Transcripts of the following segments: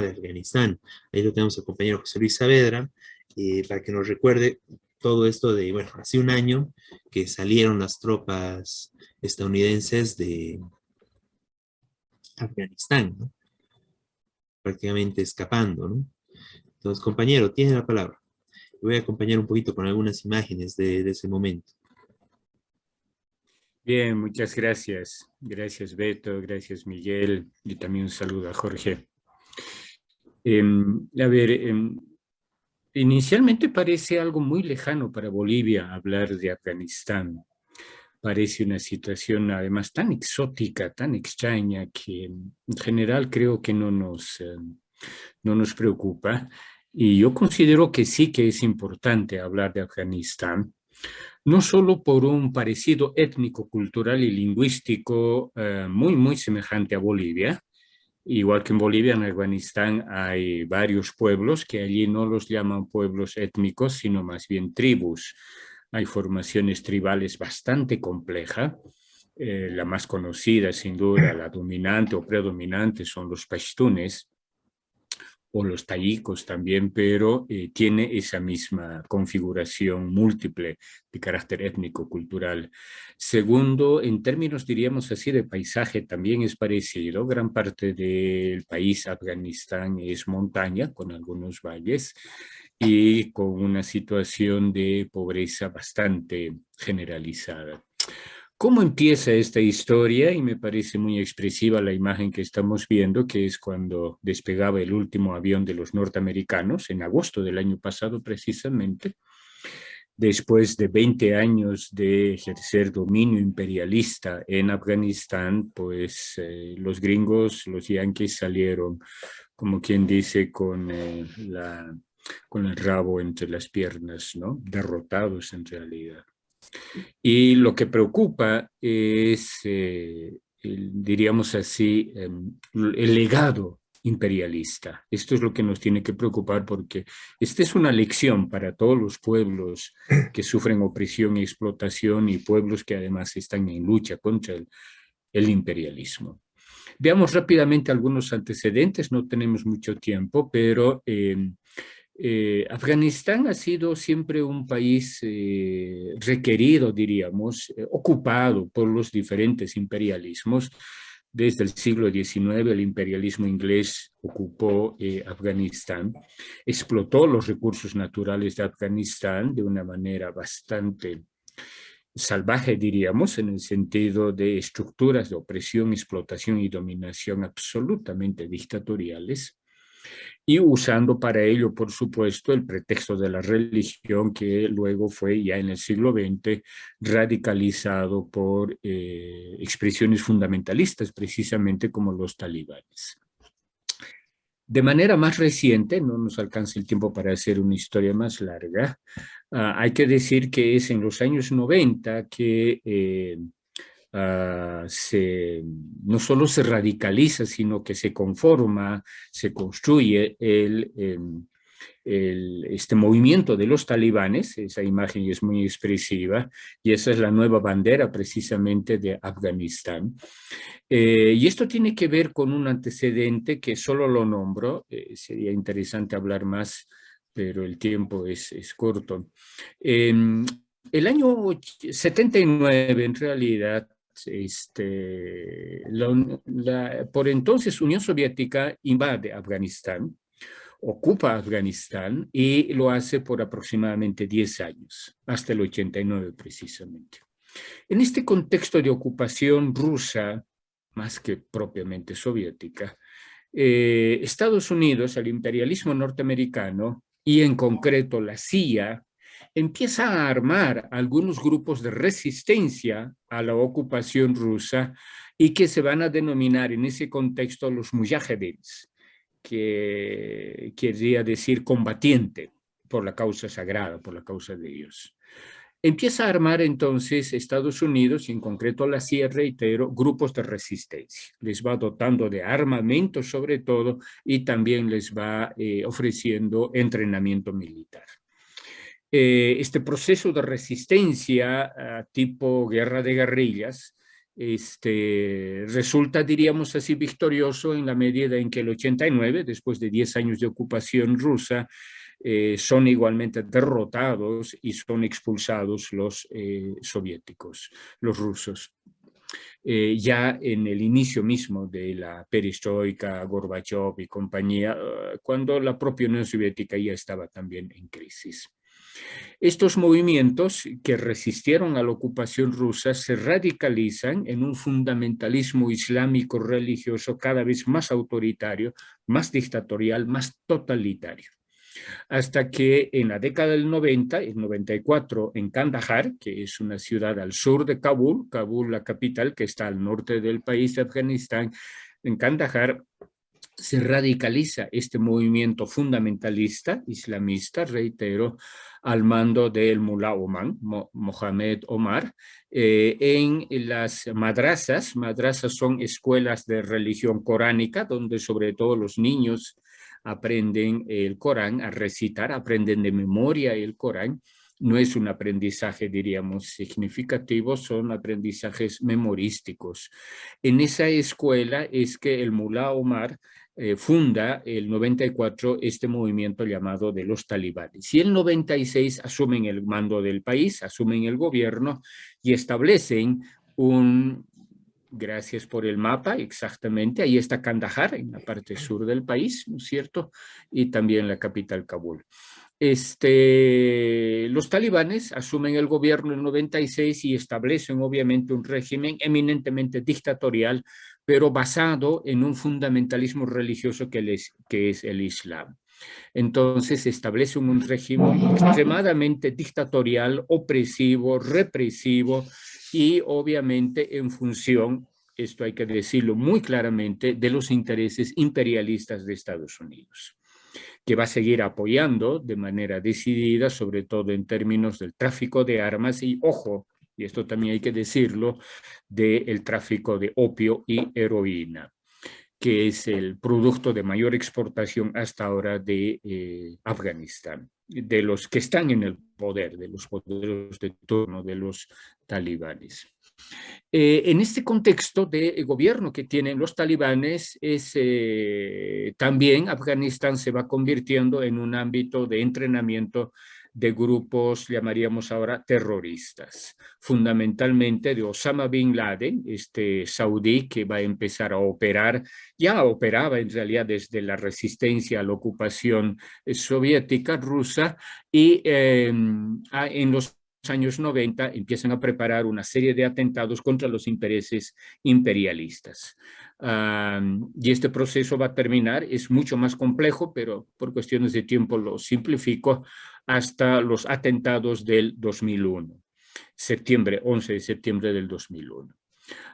de Afganistán. Ahí lo tenemos al compañero José Luis Saavedra, para que nos recuerde todo esto de, bueno, hace un año que salieron las tropas estadounidenses de Afganistán, ¿no? Prácticamente escapando, ¿no? Entonces, compañero, tiene la palabra. Voy a acompañar un poquito con algunas imágenes de ese momento. Bien, muchas gracias. Gracias, Beto, gracias, Miguel, y también un saludo a Jorge. A ver, inicialmente parece algo muy lejano para Bolivia hablar de Afganistán. Parece una situación además tan exótica, tan extraña, que en general creo que no nos preocupa. Y yo considero que sí que es importante hablar de Afganistán, no solo por un parecido étnico, cultural y lingüístico muy semejante a Bolivia. Igual que en Bolivia, en Afganistán hay varios pueblos que allí no los llaman pueblos étnicos, sino más bien tribus. Hay formaciones tribales bastante complejas. La más conocida, sin duda, la dominante o predominante son los pashtunes, o los tayikos también, pero tiene esa misma configuración múltiple de carácter étnico-cultural. Segundo, en términos, diríamos así, de paisaje también es parecido. Gran parte del país, Afganistán, es montaña, con algunos valles, y con una situación de pobreza bastante generalizada. ¿Cómo empieza esta historia? Y me parece muy expresiva la imagen que estamos viendo, que es cuando despegaba el último avión de los norteamericanos, en agosto del año pasado precisamente, después de 20 años de ejercer dominio imperialista en Afganistán, pues los gringos, los yanquis salieron, como quien dice, con el rabo entre las piernas, ¿no? Derrotados en realidad. Y lo que preocupa es, diríamos así, el legado imperialista. Esto es lo que nos tiene que preocupar, porque esta es una lección para todos los pueblos que sufren opresión y explotación, y pueblos que además están en lucha contra el imperialismo. Veamos rápidamente algunos antecedentes, no tenemos mucho tiempo, pero Afganistán ha sido siempre un país requerido, diríamos, ocupado por los diferentes imperialismos. Desde el siglo XIX el imperialismo inglés ocupó Afganistán, explotó los recursos naturales de Afganistán de una manera bastante salvaje, diríamos, en el sentido de estructuras de opresión, explotación y dominación absolutamente dictatoriales, y usando para ello, por supuesto, el pretexto de la religión, que luego fue ya en el siglo XX radicalizado por expresiones fundamentalistas, precisamente como los talibanes. De manera más reciente, no nos alcanza el tiempo para hacer una historia más larga, hay que decir que es en los años 90 que no solo se radicaliza, sino que se conforma, se construye este movimiento de los talibanes. Esa imagen es muy expresiva, y esa es la nueva bandera precisamente de Afganistán. Y esto tiene que ver con un antecedente que solo lo nombro, sería interesante hablar más, pero el tiempo es corto. El año 79, en realidad, por entonces Unión Soviética invade Afganistán, ocupa Afganistán, y lo hace por aproximadamente 10 años, hasta el 89 precisamente. En este contexto de ocupación rusa, más que propiamente soviética, Estados Unidos, el imperialismo norteamericano, y en concreto la CIA, empieza a armar algunos grupos de resistencia a la ocupación rusa, y que se van a denominar en ese contexto los mujahedins, que querría decir combatiente por la causa sagrada, por la causa de Dios. Empieza a armar entonces Estados Unidos, y en concreto la CIA, reitero, grupos de resistencia. Les va dotando de armamento sobre todo, y también les va ofreciendo entrenamiento militar. Este proceso de resistencia tipo guerra de guerrillas resulta, diríamos así, victorioso en la medida en que el 89, después de 10 años de ocupación rusa, son igualmente derrotados y son expulsados los soviéticos, los rusos. Ya en el inicio mismo de la perestroika, Gorbachev y compañía, cuando la propia Unión Soviética ya estaba también en crisis. Estos movimientos que resistieron a la ocupación rusa se radicalizan en un fundamentalismo islámico religioso cada vez más autoritario, más dictatorial, más totalitario. Hasta que en la década del 90, el 94, en Kandahar, que es una ciudad al sur de Kabul, Kabul la capital, que está al norte del país de Afganistán, en Kandahar se radicaliza este movimiento fundamentalista islamista, reitero, al mando del Mullah Omar, Mohamed Omar, en las madrasas. Madrasas son escuelas de religión coránica, donde sobre todo los niños aprenden el Corán a recitar, aprenden de memoria el Corán. No es un aprendizaje, diríamos, significativo, son aprendizajes memorísticos. En esa escuela es que el Mullah Omar funda el 94 este movimiento llamado de los talibanes. Y el 96 asumen el mando del país, asumen el gobierno y establecen gracias por el mapa, exactamente, ahí está Kandahar, en la parte sur del país, ¿no es cierto? Y también la capital, Kabul. Los talibanes asumen el gobierno en 96 y establecen obviamente un régimen eminentemente dictatorial, pero basado en un fundamentalismo religioso que es el Islam. Entonces establecen un régimen extremadamente dictatorial, opresivo, represivo y obviamente en función, esto hay que decirlo muy claramente, de los intereses imperialistas de Estados Unidos, que va a seguir apoyando de manera decidida, sobre todo en términos del tráfico de armas y, ojo, y esto también hay que decirlo, del tráfico de opio y heroína, que es el producto de mayor exportación hasta ahora de Afganistán, de los que están en el poder, de los poderes de turno, de los talibanes. En este contexto de gobierno que tienen los talibanes, también Afganistán se va convirtiendo en un ámbito de entrenamiento de grupos, llamaríamos ahora, terroristas, fundamentalmente de Osama Bin Laden, este saudí que va a empezar a operar, ya operaba en realidad desde la resistencia a la ocupación soviética rusa, y en los años 90 empiezan a preparar una serie de atentados contra los intereses imperialistas. Y este proceso va a terminar, es mucho más complejo, pero por cuestiones de tiempo lo simplifico, hasta los atentados del 2001, 11 de septiembre del 2001.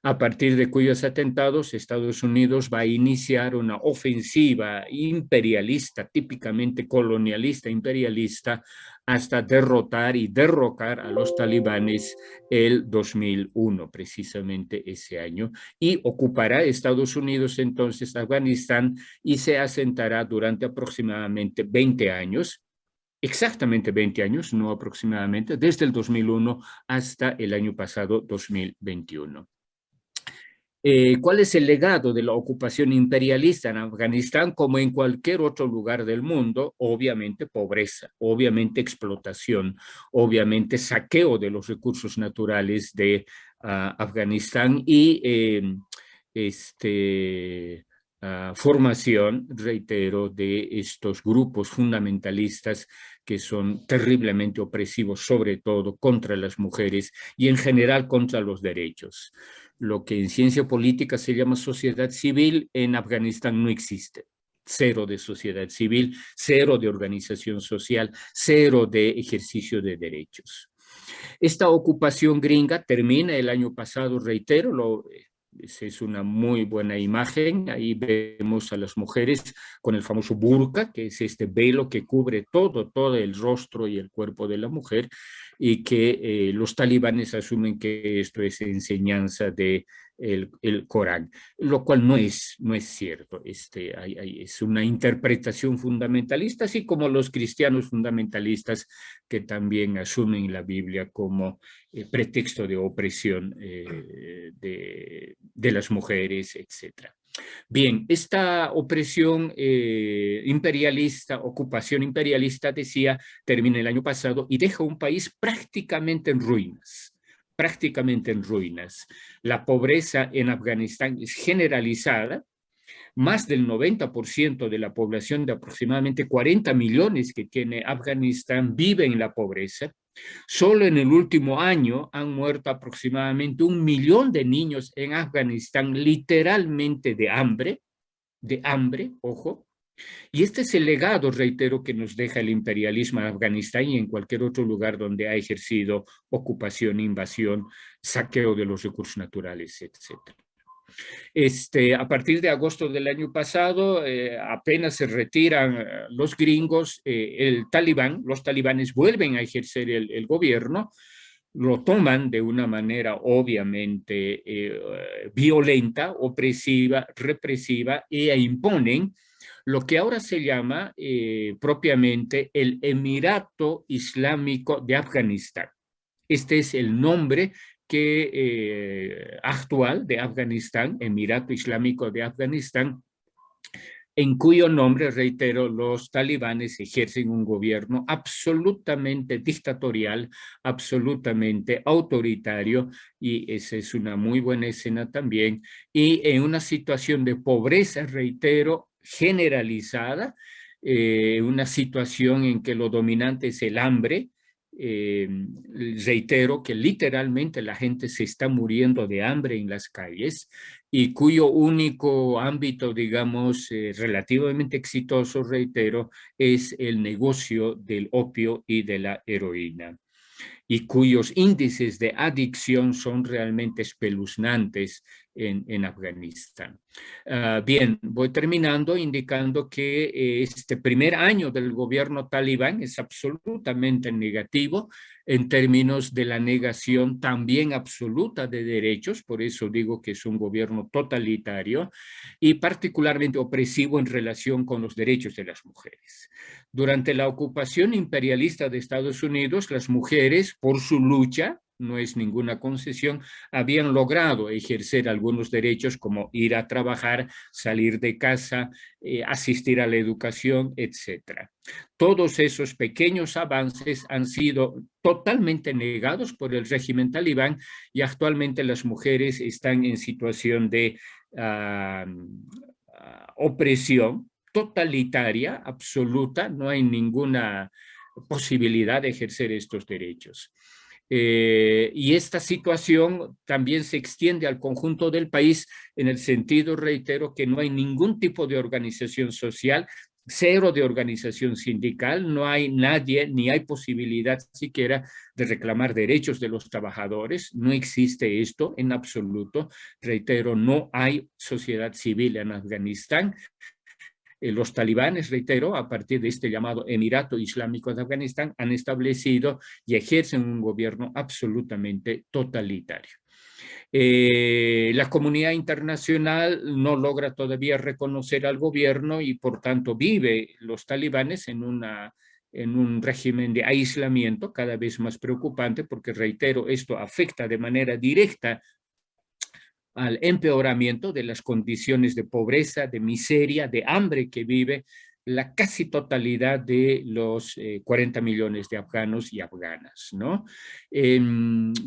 A partir de cuyos atentados, Estados Unidos va a iniciar una ofensiva imperialista, típicamente colonialista, imperialista, hasta derrotar y derrocar a los talibanes el 2001, precisamente ese año, y ocupará Estados Unidos entonces Afganistán y se asentará durante aproximadamente 20 años, exactamente 20 años, no aproximadamente, desde el 2001 hasta el año pasado, 2021. ¿Cuál es el legado de la ocupación imperialista en Afganistán como en cualquier otro lugar del mundo? Obviamente pobreza, obviamente explotación, obviamente saqueo de los recursos naturales de Afganistán y formación, reitero, de estos grupos fundamentalistas que son terriblemente opresivos, sobre todo contra las mujeres y en general contra los derechos. Lo que en ciencia política se llama sociedad civil, en Afganistán no existe. Cero de sociedad civil, cero de organización social, cero de ejercicio de derechos. Esta ocupación gringa termina el año pasado, reitero, es una muy buena imagen. Ahí vemos a las mujeres con el famoso burka, que es este velo que cubre todo el rostro y el cuerpo de la mujer. y que los talibanes asumen que esto es enseñanza de el Corán, lo cual no es cierto. Es una interpretación fundamentalista, así como los cristianos fundamentalistas que también asumen la Biblia como pretexto de opresión de las mujeres, etc. Bien, esta opresión imperialista, ocupación imperialista, decía, termina el año pasado y deja un país prácticamente en ruinas. Prácticamente en ruinas. La pobreza en Afganistán es generalizada. Más del 90% de la población de aproximadamente 40 millones que tiene Afganistán vive en la pobreza. Solo en el último año han muerto aproximadamente 1 millón de niños en Afganistán, literalmente de hambre, ojo. Y este es el legado, reitero, que nos deja el imperialismo en Afganistán y en cualquier otro lugar donde ha ejercido ocupación, invasión, saqueo de los recursos naturales, etc. A partir de agosto del año pasado, apenas se retiran los gringos, los talibanes vuelven a ejercer el gobierno, lo toman de una manera obviamente violenta, opresiva, represiva, e imponen lo que ahora se llama propiamente el Emirato Islámico de Afganistán. Este es el nombre actual de Afganistán, Emirato Islámico de Afganistán, en cuyo nombre, reitero, los talibanes ejercen un gobierno absolutamente dictatorial, absolutamente autoritario, y esa es una muy buena escena también, y en una situación de pobreza, reitero, generalizada, una situación en que lo dominante es el hambre. Reitero que literalmente la gente se está muriendo de hambre en las calles y cuyo único ámbito, digamos, relativamente exitoso, reitero, es el negocio del opio y de la heroína, y cuyos índices de adicción son realmente espeluznantes en Afganistán. Bien, voy terminando indicando que este primer año del gobierno talibán es absolutamente negativo en términos de la negación también absoluta de derechos, por eso digo que es un gobierno totalitario y particularmente opresivo en relación con los derechos de las mujeres. Durante la ocupación imperialista de Estados Unidos, las mujeres, por su lucha, no es ninguna concesión, habían logrado ejercer algunos derechos como ir a trabajar, salir de casa, asistir a la educación, etc. Todos esos pequeños avances han sido totalmente negados por el régimen talibán y actualmente las mujeres están en situación de opresión totalitaria, absoluta, no hay ninguna posibilidad de ejercer estos derechos. Y esta situación también se extiende al conjunto del país en el sentido, reitero, que no hay ningún tipo de organización social, cero de organización sindical, no hay nadie, ni hay posibilidad siquiera de reclamar derechos de los trabajadores, no existe esto en absoluto, reitero, no hay sociedad civil en Afganistán. Los talibanes, reitero, a partir de este llamado Emirato Islámico de Afganistán, han establecido y ejercen un gobierno absolutamente totalitario. La comunidad internacional no logra todavía reconocer al gobierno y por tanto vive los talibanes en un régimen de aislamiento cada vez más preocupante porque, reitero, esto afecta de manera directa al empeoramiento de las condiciones de pobreza, de miseria, de hambre que vive la casi totalidad de los 40 millones de afganos y afganas, ¿no?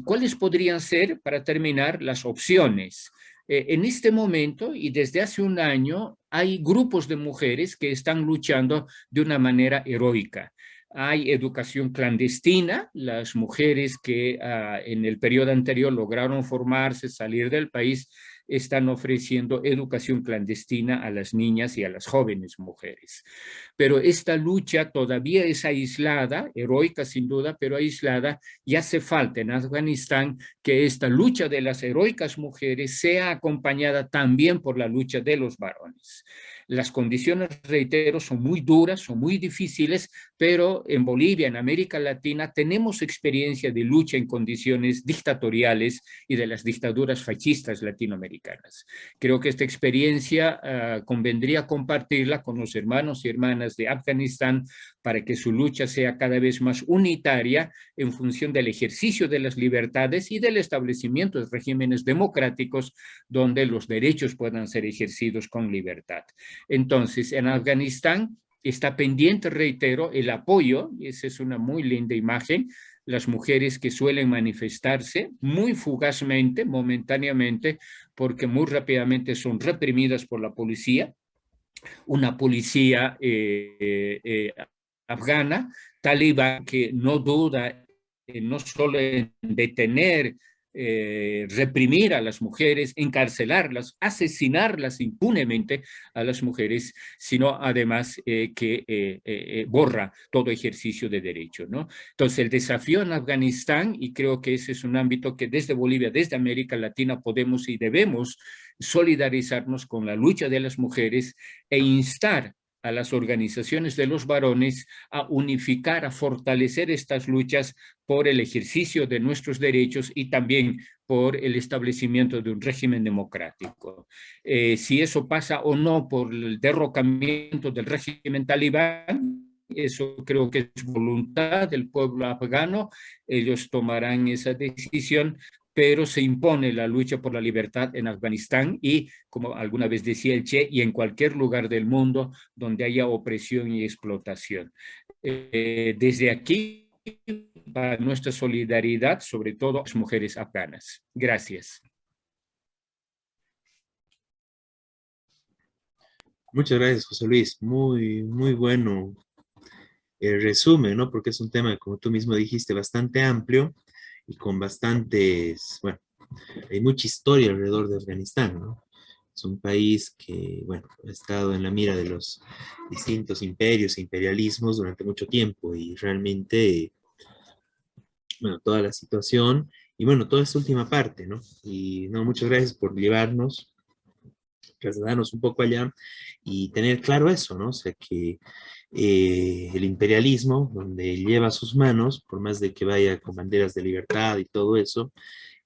¿Cuáles podrían ser, para terminar, las opciones? En este momento y desde hace un año hay grupos de mujeres que están luchando de una manera heroica. Hay educación clandestina, las mujeres que en el periodo anterior lograron formarse, salir del país, están ofreciendo educación clandestina a las niñas y a las jóvenes mujeres. Pero esta lucha todavía es aislada, heroica sin duda, pero aislada, y hace falta en Afganistán que esta lucha de las heroicas mujeres sea acompañada también por la lucha de los varones. Las condiciones, reitero, son muy duras, son muy difíciles, pero en Bolivia, en América Latina, tenemos experiencia de lucha en condiciones dictatoriales y de las dictaduras fascistas latinoamericanas. Creo que esta experiencia convendría compartirla con los hermanos y hermanas de Afganistán para que su lucha sea cada vez más unitaria en función del ejercicio de las libertades y del establecimiento de regímenes democráticos donde los derechos puedan ser ejercidos con libertad. Entonces, en Afganistán está pendiente, reitero, el apoyo, y esa es una muy linda imagen, las mujeres que suelen manifestarse muy fugazmente, momentáneamente, porque muy rápidamente son reprimidas por la policía, una policía afgana, talibán, que no duda no solo en detener, reprimir a las mujeres, encarcelarlas, asesinarlas impunemente a las mujeres, sino además que borra todo ejercicio de derecho, ¿no? Entonces, el desafío en Afganistán, y creo que ese es un ámbito que desde Bolivia, desde América Latina podemos y debemos solidarizarnos con la lucha de las mujeres e instar a las organizaciones de los varones a unificar, a fortalecer estas luchas por el ejercicio de nuestros derechos y también por el establecimiento de un régimen democrático. Si eso pasa o no por el derrocamiento del régimen talibán, eso creo que es voluntad del pueblo afgano, ellos tomarán esa decisión, pero se impone la lucha por la libertad en Afganistán y, como alguna vez decía el Che, y en cualquier lugar del mundo donde haya opresión y explotación. Desde aquí va nuestra solidaridad, sobre todo a las mujeres afganas. Gracias. Muchas gracias, José Luis. Muy, muy bueno el resumen, ¿no? Porque es un tema, como tú mismo dijiste, bastante amplio y con bastantes, bueno, hay mucha historia alrededor de Afganistán, ¿no? Es un país que, bueno, ha estado en la mira de los distintos imperios e imperialismos durante mucho tiempo y realmente, bueno, toda la situación y, bueno, toda esta última parte, ¿no? Y, no, muchas gracias por llevarnos, trasladarnos un poco allá y tener claro eso, ¿no? O sea, que el imperialismo, donde lleva sus manos, por más de que vaya con banderas de libertad y todo eso,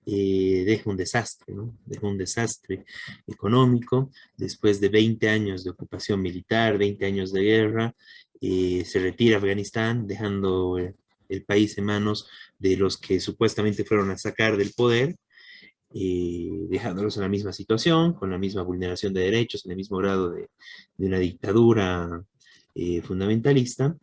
deja un desastre, ¿no? Deja un desastre económico. Después de 20 años de ocupación militar, 20 años de guerra, se retira Afganistán, dejando el país en manos de los que supuestamente fueron a sacar del poder, dejándolos en la misma situación, con la misma vulneración de derechos, en el mismo grado de una dictadura fundamentalista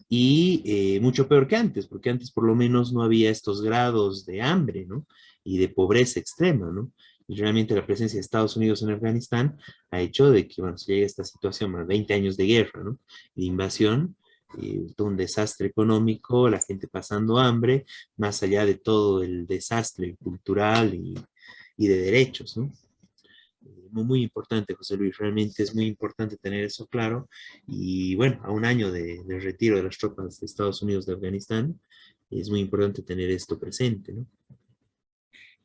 y mucho peor que antes, porque antes por lo menos no había estos grados de hambre, ¿no? Y de pobreza extrema, ¿no? Y realmente la presencia de Estados Unidos en Afganistán ha hecho de que, bueno, se llegue a esta situación, bueno, 20 años de guerra, ¿no? De invasión, todo un desastre económico, la gente pasando hambre, más allá de todo el desastre cultural y de derechos, ¿no? Muy, muy importante, José Luis, realmente es muy importante tener eso claro. Y bueno, a un año del retiro de las tropas de Estados Unidos de Afganistán, es muy importante tener esto presente, ¿no?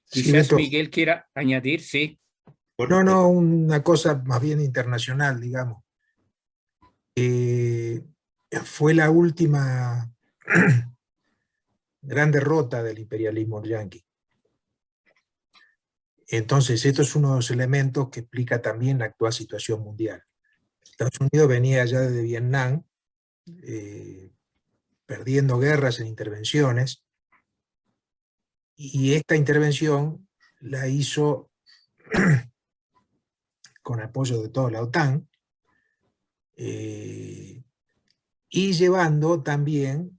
Sí, Quizás Beto. Miguel quiera añadir, sí. No, una cosa más bien internacional, digamos. Fue la última gran derrota del imperialismo yanqui. Entonces, esto es uno de los elementos que explica también la actual situación mundial. Estados Unidos venía ya desde Vietnam, perdiendo guerras en intervenciones, y esta intervención la hizo con apoyo de toda la OTAN, y llevando también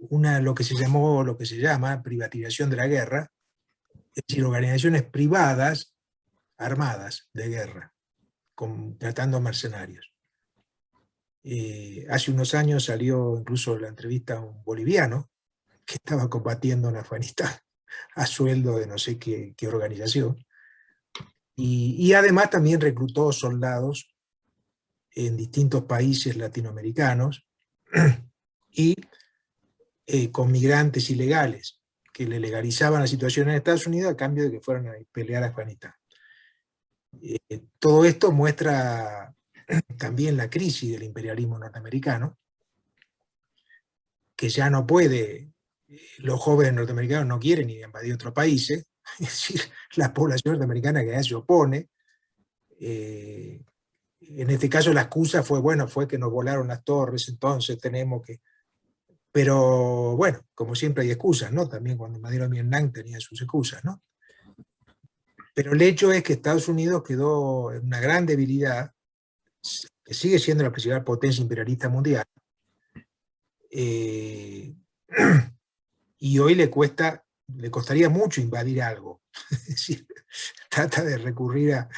lo que se llamó, lo que se llama privatización de la guerra, es decir, organizaciones privadas armadas de guerra, contratando mercenarios. Hace unos años salió incluso la entrevista a un boliviano que estaba combatiendo en Afganistán a sueldo de no sé qué organización, y además también reclutó soldados en distintos países latinoamericanos y con migrantes ilegales que le legalizaban la situación en Estados Unidos a cambio de que fueran a pelear a Afganistán. Todo esto muestra también la crisis del imperialismo norteamericano, que ya no puede, los jóvenes norteamericanos no quieren ir a invadir otros países, es decir, la población norteamericana que ya se opone. En este caso la excusa fue, bueno, fue que nos volaron las torres, entonces tenemos que... Pero bueno, como siempre hay excusas, ¿no? También cuando invadieron Vietnam tenía sus excusas, ¿no? Pero el hecho es que Estados Unidos quedó en una gran debilidad, que sigue siendo la principal potencia imperialista mundial, y hoy le costaría mucho invadir algo. Es decir, trata de recurrir a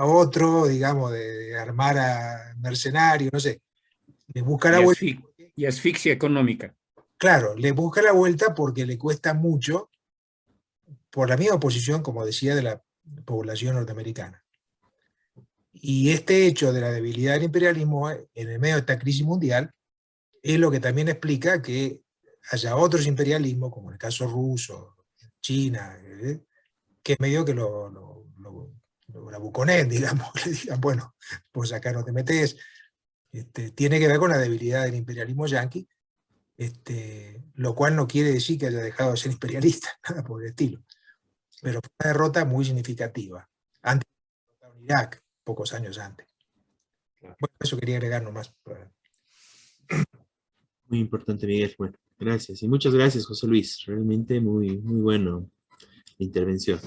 otro, digamos, de armar a mercenarios, no sé. Le busca la vuelta. Y asfixia económica. Claro, le busca la vuelta porque le cuesta mucho, por la misma posición, como decía, de la población norteamericana. Y este hecho de la debilidad del imperialismo en el medio de esta crisis mundial es lo que también explica que haya otros imperialismos, como en el caso ruso, China, que es medio que lo buconen, digamos, que le digan, bueno, pues acá no te metes. Tiene que ver con la debilidad del imperialismo yanqui, lo cual no quiere decir que haya dejado de ser imperialista, nada por el estilo. Pero fue una derrota muy significativa, antes de Irak, pocos años antes. Bueno, eso quería agregar nomás. Muy importante, Miguel. Bueno, gracias. Y muchas gracias, José Luis. Realmente muy, muy bueno la intervención.